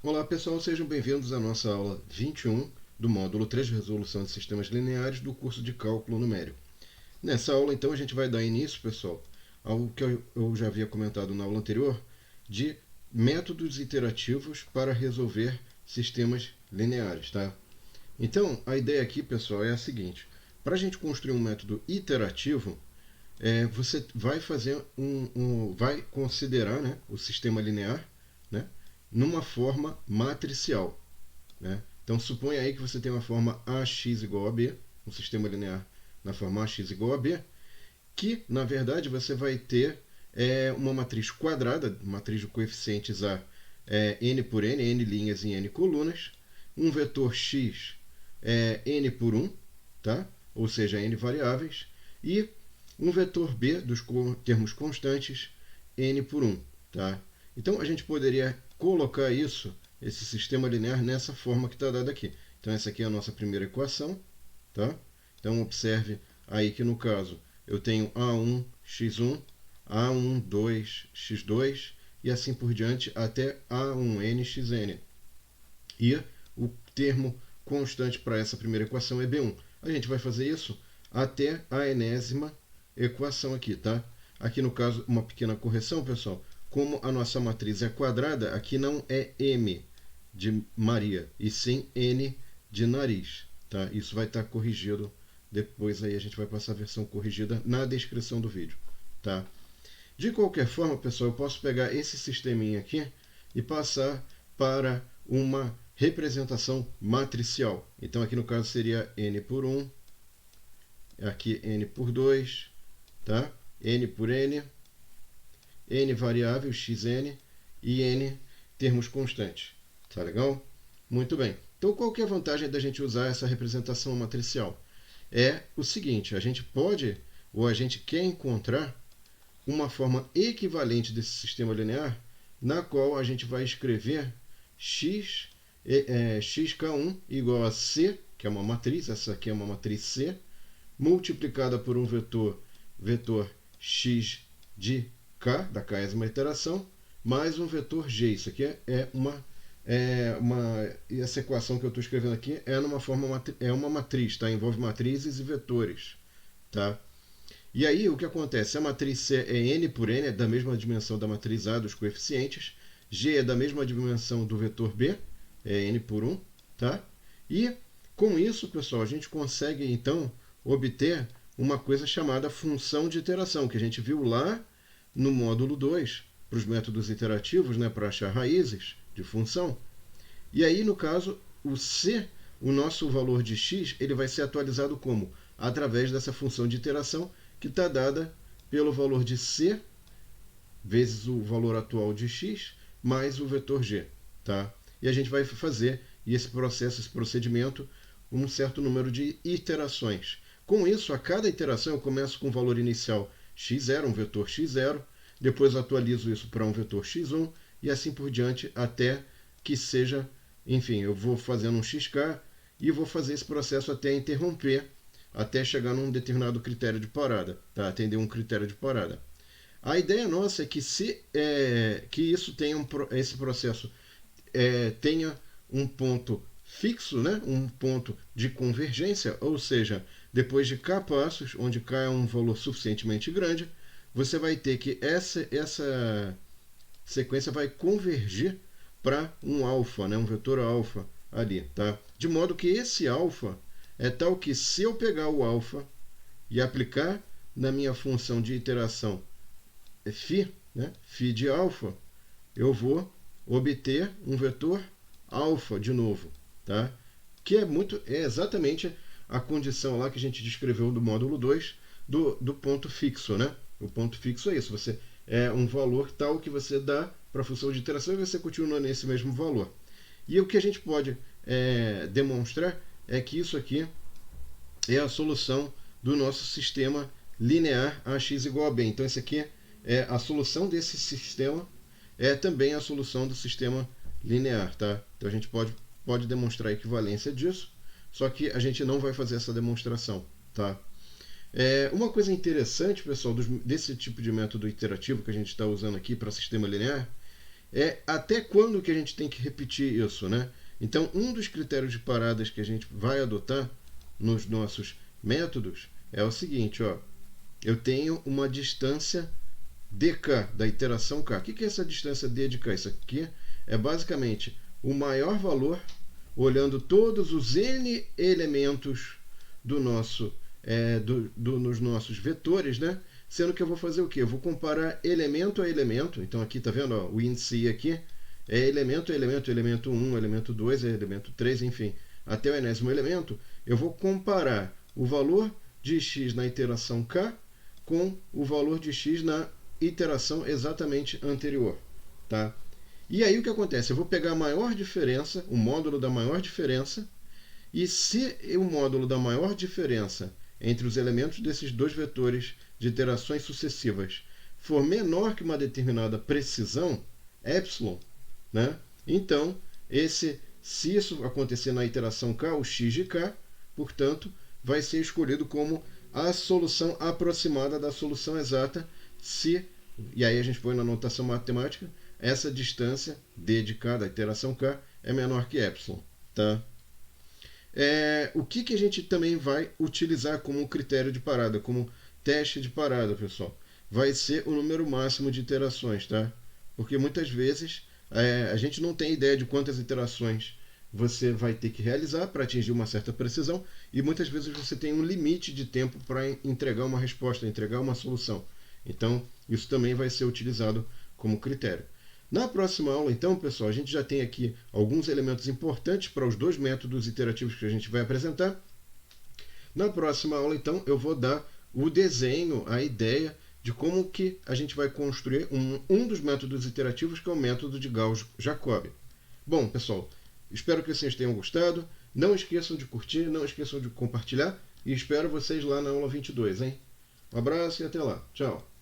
Olá pessoal, sejam bem-vindos à nossa aula 21 do módulo 3 de Resolução de Sistemas Lineares do curso de Cálculo Numérico. Nessa aula, então, a gente vai dar início, pessoal, ao que eu já havia comentado na aula anterior, de métodos iterativos para resolver sistemas lineares, tá? Então, a ideia aqui, pessoal, é a seguinte. Para a gente construir um método iterativo, você vai fazer vai considerar, né, o sistema linear, né, numa forma matricial, né? Então, suponha aí que você tem uma forma AX igual a B, um sistema linear na forma AX igual a B, que, na verdade, você vai ter uma matriz quadrada, matriz de coeficientes A, n por n, n linhas em n colunas, um vetor x n por 1, tá? Ou seja, n variáveis, e um vetor b dos termos constantes, n por 1. Tá? Então, a gente poderia colocar esse sistema linear, nessa forma que está dada aqui. Então, essa aqui é a nossa primeira equação. Tá? Então, observe aí que, no caso, eu tenho A1, x1, A1, 2, x2, e assim por diante, até A1n, xn. E o termo constante para essa primeira equação é B1. A gente vai fazer isso até a enésima equação aqui, tá? Aqui no caso, uma pequena correção, pessoal. Como a nossa matriz é quadrada, aqui não é M de Maria, e sim N de nariz, tá? Isso vai estar corrigido depois, aí a gente vai passar a versão corrigida na descrição do vídeo, tá? De qualquer forma, pessoal, eu posso pegar esse sisteminha aqui e passar para uma representação matricial. Então, aqui no caso seria n por 1, aqui n por 2, tá? N por n, n variável, xn, e n termos constantes. Tá legal? Muito bem. Então, qual que é a vantagem da gente usar essa representação matricial? É o seguinte, a gente pode, ou a gente quer encontrar uma forma equivalente desse sistema linear, na qual a gente vai escrever xk1 igual a C, que é uma matriz, essa aqui é uma matriz C, multiplicada por um vetor x de k, da késima iteração, mais um vetor g. Isso aqui essa equação que eu estou escrevendo aqui é uma matriz, tá? Envolve matrizes e vetores, tá? E aí, o que acontece? A matriz C é n por n, é da mesma dimensão da matriz A dos coeficientes. G é da mesma dimensão do vetor B, é n por 1. Tá? E, com isso, pessoal, a gente consegue, então, obter uma coisa chamada função de iteração, que a gente viu lá no módulo 2, para os métodos iterativos, né, para achar raízes de função. E aí, no caso, o nosso valor de x, ele vai ser atualizado como? Através dessa função de iteração, que está dada pelo valor de C vezes o valor atual de x mais o vetor g. Tá? E a gente vai fazer esse procedimento, um certo número de iterações. Com isso, a cada iteração eu começo com o valor inicial x0, um vetor x0, depois atualizo isso para um vetor x1 e assim por diante até que seja, enfim, eu vou fazendo um xk e vou fazer esse processo até interromper, até chegar num determinado critério de parada, tá? Atender um critério de parada. A ideia nossa é que que isso tenha esse processo tenha um ponto fixo, né? Um ponto de convergência, ou seja, depois de k passos, onde k é um valor suficientemente grande, você vai ter que essa sequência vai convergir para um alfa, né? Um vetor alfa ali, tá? De modo que esse alfa é tal que, se eu pegar o alfa e aplicar na minha função de iteração φ, né, φ de alfa, eu vou obter um vetor alfa de novo, tá? Que é exatamente a condição lá que a gente descreveu do módulo 2 do ponto fixo, né? O ponto fixo é isso, você é um valor tal que você dá para a função de iteração e você continua nesse mesmo valor. E o que a gente pode demonstrar é que isso aqui é a solução do nosso sistema linear AX igual a B. Então, esse aqui é a solução desse sistema, é também a solução do sistema linear. Tá? Então, a gente pode demonstrar a equivalência disso, só que a gente não vai fazer essa demonstração. Tá? Uma coisa interessante, pessoal, desse tipo de método iterativo que a gente está usando aqui para sistema linear, é até quando que a gente tem que repetir isso, né? Então, um dos critérios de paradas que a gente vai adotar nos nossos métodos é o seguinte, ó. Eu tenho uma distância dk, da iteração k. O que é essa distância d de k? Isso aqui é basicamente o maior valor, olhando todos os n elementos do nosso, nos nossos vetores, né? Sendo que eu vou fazer o quê? Eu vou comparar elemento a elemento. Então aqui está vendo, ó, o índice aqui é elemento a elemento, elemento 1, elemento 2, elemento 3, enfim, até o enésimo elemento. Eu vou comparar o valor de x na iteração k com o valor de x na iteração exatamente anterior, tá? E aí o que acontece? Eu vou pegar a maior diferença, o módulo da maior diferença, e se o módulo da maior diferença entre os elementos desses dois vetores de iterações sucessivas for menor que uma determinada precisão, epsilon, né? Então, se isso acontecer na iteração k, o x de k, portanto, vai ser escolhido como a solução aproximada da solução exata se, e aí a gente põe na notação matemática, essa distância d de k, da iteração k, é menor que epsilon. Tá? O que a gente também vai utilizar como critério de parada, como teste de parada, pessoal? Vai ser o número máximo de iterações, tá? Porque muitas vezes a gente não tem ideia de quantas iterações você vai ter que realizar para atingir uma certa precisão, e muitas vezes você tem um limite de tempo para entregar uma resposta, entregar uma solução. Então, isso também vai ser utilizado como critério. Na próxima aula, então, pessoal, a gente já tem aqui alguns elementos importantes para os dois métodos iterativos que a gente vai apresentar. Na próxima aula, então, eu vou dar o desenho, a ideia de como que a gente vai construir um dos métodos iterativos, que é o método de Gauss-Jacobi. Bom, pessoal, espero que vocês tenham gostado. Não esqueçam de curtir, não esqueçam de compartilhar, e espero vocês lá na aula 22, hein? Um abraço e até lá. Tchau!